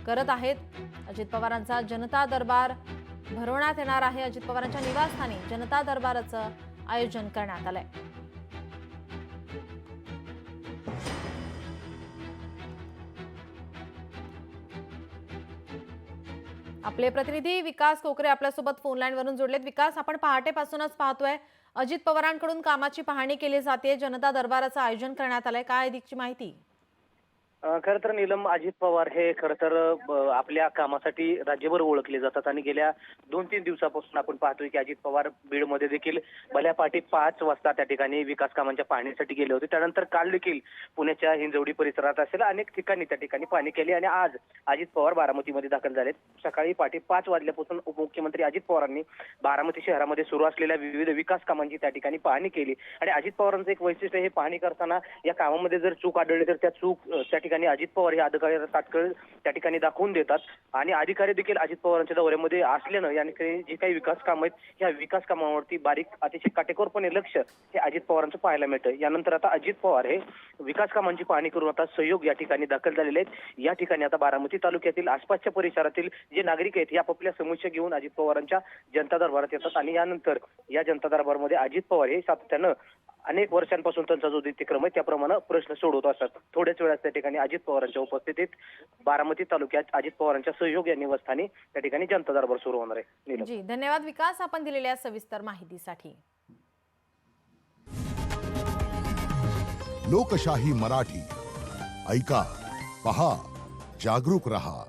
करत आहेत। अजित पवारांचा जनता दरबार भरवण्यात येणार आहे। अजित पवारांच्या निवासस्थानी जनता दरबाराचं आयोजन करण्यात आलंय। आपले प्रतिनिधी विकास कोकरे आपल्यासोबत फोन लाईन वरून जोडलेत। विकास, आपण पहाटेपासूनच पाहतोय अजित पवारांकडून कामाची पाहणी केली जाते, जनता दरबाराचं आयोजन करण्यात आलंय, काय अधिकची माहिती? खरं तर नीलम, अजित पवार हे खरं तर आपल्या कामासाठी राज्यभर ओळखले जातात आणि गेल्या 2-3 दिवसापासून आपण पाहतोय की अजित पवार बीडमध्ये देखील भल्या पहाटे 5 वाजता त्या ठिकाणी विकास कामांच्या पाहणीसाठी गेले होते। त्यानंतर काल देखील पुण्याच्या हिंजवडी परिसरात असेल अनेक ठिकाणी त्या ठिकाणी पाहणी केली आणि आज अजित पवार बारामतीमध्ये दाखल झालेत। सकाळी पहाटे 5 वाजल्यापासून उपमुख्यमंत्री अजित पवारांनी बारामती शहरामध्ये सुरू असलेल्या विविध विकास कामांची त्या ठिकाणी पाहणी केली आणि अजित पवारांचं एक वैशिष्ट्य हे पाहणी करताना या कामामध्ये जर चूक आढळली तर त्या चूक त्या ठिकाणी अजित पवार हे अधिकारी तात्काळ त्या ठिकाणी दाखवून देतात आणि अधिकारी देखील अजित पवारांच्या दौऱ्यामध्ये असल्यानं याने जी काही विकास कामं आहेत या विकास कामावरती बारीक अतिशय काटेकोरपणे लक्ष हे अजित पवारांचं पाहायला मिळतं। यानंतर आता अजित पवार हे विकास कामांची पाहणी करून आता सहयोग या ठिकाणी दाखल झालेले आहेत। या ठिकाणी आता बारामती तालुक्यातील आसपासच्या परिसरातील जे नागरिक आहेत हे आपापल्या समस्या घेऊन अजित पवारांच्या जनता दरबारात येतात आणि यानंतर या जनता दरबारमध्ये अजित पवार हे सातत्यानं अनेक वर्षांपासून त्यांचा जो नित्यक्रम आहे त्याप्रमाणे प्रश्न सोडवत असतात। थोड्याच वेळात त्या ठिकाणी अजित पवारांच्या उपस्थितीत बारामती तालुक्यात अजित पवारांच्या सहयोग या निवासस्थानी त्या ठिकाणी जनता दरबार सुरू होणार आहे। जी, धन्यवाद विकास, आपण दिलेल्या सविस्तर माहितीसाठी। लोकशाही मराठी ऐका, पहा, जागरूक रहा।